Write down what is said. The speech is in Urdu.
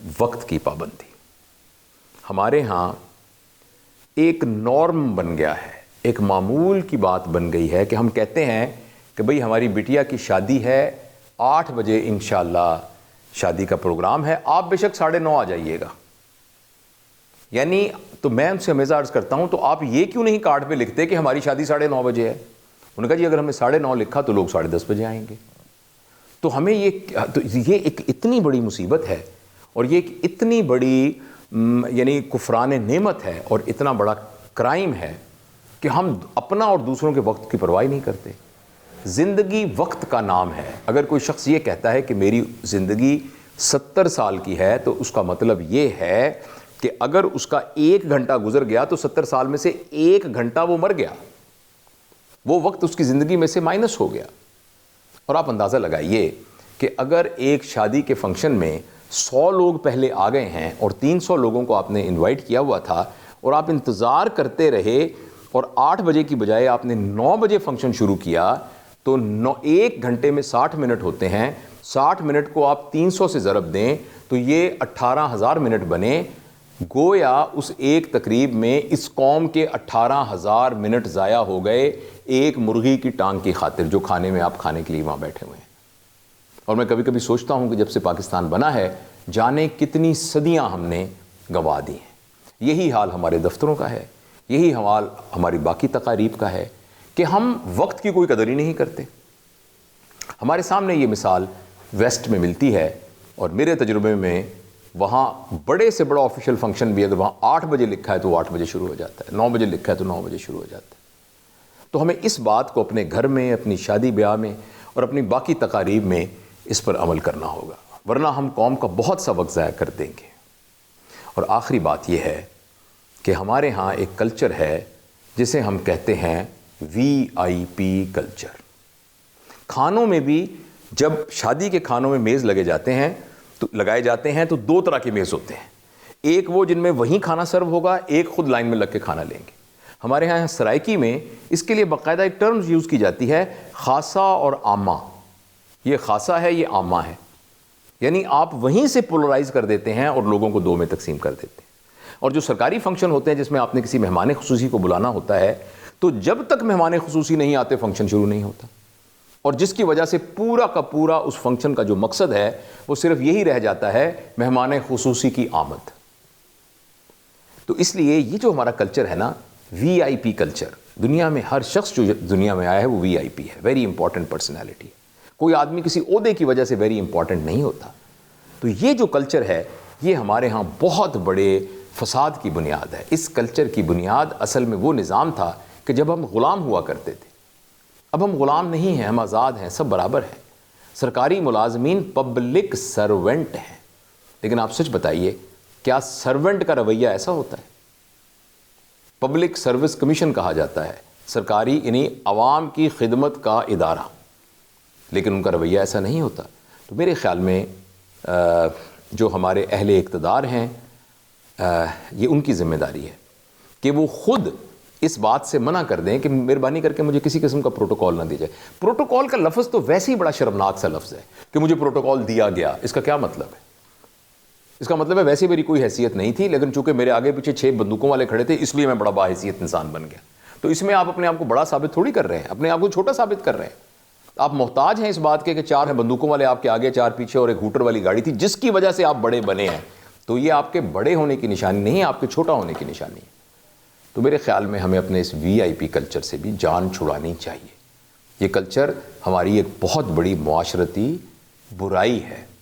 وقت کی پابندی ہمارے ہاں ایک نارم بن گیا ہے، ایک معمول کی بات بن گئی ہے کہ ہم کہتے ہیں کہ بھئی ہماری بٹیا کی شادی ہے 8 بجے انشاءاللہ شادی کا پروگرام ہے، آپ بے شک 9:30 آ جائیے گا۔ یعنی تو میں ان سے ہمیشہ عرض کرتا ہوں تو آپ یہ کیوں نہیں کارڈ پہ لکھتے کہ ہماری شادی 9:30 بجے ہے؟ انہوں نے کہا جی اگر ہم نے 9:30 لکھا تو لوگ 10:30 بجے آئیں گے۔ تو ہمیں یہ ایک اتنی بڑی مصیبت ہے، اور یہ ایک اتنی بڑی یعنی کفران نعمت ہے اور اتنا بڑا کرائم ہے کہ ہم اپنا اور دوسروں کے وقت کی پرواہ نہیں کرتے۔ زندگی وقت کا نام ہے۔ اگر کوئی شخص یہ کہتا ہے کہ میری زندگی 70 سال کی ہے تو اس کا مطلب یہ ہے کہ اگر اس کا 1 گھنٹہ گزر گیا تو 70 سال میں سے 1 گھنٹہ وہ مر گیا، وہ وقت اس کی زندگی میں سے مائنس ہو گیا۔ اور آپ اندازہ لگائیے کہ اگر ایک شادی کے فنکشن میں 100 لوگ پہلے آ گئے ہیں اور 300 لوگوں کو آپ نے انوائٹ کیا ہوا تھا اور آپ انتظار کرتے رہے اور 8 بجے کی بجائے آپ نے 9 بجے فنکشن شروع کیا تو 1 گھنٹے میں 60 منٹ ہوتے ہیں، 60 منٹ کو آپ 300 سے ضرب دیں تو یہ 18,000 منٹ بنے۔ گویا اس ایک تقریب میں اس قوم کے 18,000 منٹ ضائع ہو گئے ایک مرغی کی ٹانگ کی خاطر جو کھانے میں آپ کھانے کے لیے وہاں بیٹھے ہوئے ہیں۔ اور میں کبھی کبھی سوچتا ہوں کہ جب سے پاکستان بنا ہے جانے کتنی صدیاں ہم نے گنوا دی ہیں۔ یہی حال ہمارے دفتروں کا ہے، یہی حال ہماری باقی تقاریب کا ہے کہ ہم وقت کی کوئی قدر ہی نہیں کرتے۔ ہمارے سامنے یہ مثال ویسٹ میں ملتی ہے، اور میرے تجربے میں وہاں بڑے سے بڑا آفیشیل فنکشن بھی اگر وہاں 8 بجے لکھا ہے تو 8 بجے شروع ہو جاتا ہے، 9 بجے لکھا ہے تو 9 بجے شروع ہو جاتا ہے۔ تو ہمیں اس بات کو اپنے گھر میں، اپنی شادی بیاہ میں اور اپنی باقی تقاریب میں اس پر عمل کرنا ہوگا، ورنہ ہم قوم کا بہت سا وقت ضائع کر دیں گے۔ اور آخری بات یہ ہے کہ ہمارے ہاں ایک کلچر ہے جسے ہم کہتے ہیں VIP کلچر۔ کھانوں میں بھی جب شادی کے کھانوں میں میز لگائے جاتے ہیں تو 2 طرح کے میز ہوتے ہیں، ایک وہ جن میں وہیں کھانا سرو ہوگا، ایک خود لائن میں لگ کے کھانا لیں گے۔ ہمارے ہاں سرائکی میں اس کے لیے باقاعدہ ایک ٹرمز یوز کی جاتی ہے، خاصہ اور عامہ۔ یہ خاصہ ہے، یہ عامہ ہے، یعنی آپ وہیں سے پولرائز کر دیتے ہیں اور لوگوں کو 2 میں تقسیم کر دیتے ہیں۔ اور جو سرکاری فنکشن ہوتے ہیں جس میں آپ نے کسی مہمان خصوصی کو بلانا ہوتا ہے تو جب تک مہمان خصوصی نہیں آتے فنکشن شروع نہیں ہوتا، اور جس کی وجہ سے پورا کا پورا اس فنکشن کا جو مقصد ہے وہ صرف یہی رہ جاتا ہے مہمان خصوصی کی آمد۔ تو اس لیے یہ جو ہمارا کلچر ہے نا، VIP کلچر، دنیا میں ہر شخص جو دنیا میں آیا ہے وہ VIP ہے، ویری امپورٹنٹ پرسنالٹی۔ کوئی آدمی کسی عہدے کی وجہ سے ویری امپورٹنٹ نہیں ہوتا۔ تو یہ جو کلچر ہے یہ ہمارے ہاں بہت بڑے فساد کی بنیاد ہے۔ اس کلچر کی بنیاد اصل میں وہ نظام تھا کہ جب ہم غلام ہوا کرتے تھے۔ اب ہم غلام نہیں ہیں، ہم آزاد ہیں، سب برابر ہیں۔ سرکاری ملازمین پبلک سرونٹ ہیں، لیکن آپ سچ بتائیے کیا سرونٹ کا رویہ ایسا ہوتا ہے؟ پبلک سروس کمیشن کہا جاتا ہے سرکاری یعنی عوام کی خدمت کا ادارہ، لیکن ان کا رویہ ایسا نہیں ہوتا۔ تو میرے خیال میں جو ہمارے اہل اقتدار ہیں یہ ان کی ذمہ داری ہے کہ وہ خود اس بات سے منع کر دیں کہ مہربانی کر کے مجھے کسی قسم کا پروٹوکول نہ دی جائے۔ پروٹوکول کا لفظ تو ویسے ہی بڑا شرمناک سا لفظ ہے کہ مجھے پروٹوکول دیا گیا، اس کا کیا مطلب ہے؟ اس کا مطلب ہے ویسے میری کوئی حیثیت نہیں تھی، لیکن چونکہ میرے آگے پیچھے 6 بندوقوں والے کھڑے تھے اس لیے میں بڑا باحیثیت انسان بن گیا۔ تو اس میں آپ اپنے آپ کو بڑا ثابت تھوڑی کر رہے ہیں، اپنے آپ کو چھوٹا ثابت کر رہے ہیں۔ آپ محتاج ہیں اس بات کے کہ 4 بندوقوں والے آپ کے آگے، 4 پیچھے اور ایک ہوٹر والی گاڑی تھی جس کی وجہ سے آپ بڑے بنے ہیں۔ تو یہ آپ کے بڑے ہونے کی نشانی نہیں ہے، آپ کے چھوٹا ہونے کی نشانی ہے۔ تو میرے خیال میں ہمیں اپنے اس VIP کلچر سے بھی جان چھڑانی چاہیے۔ یہ کلچر ہماری ایک بہت بڑی معاشرتی برائی ہے۔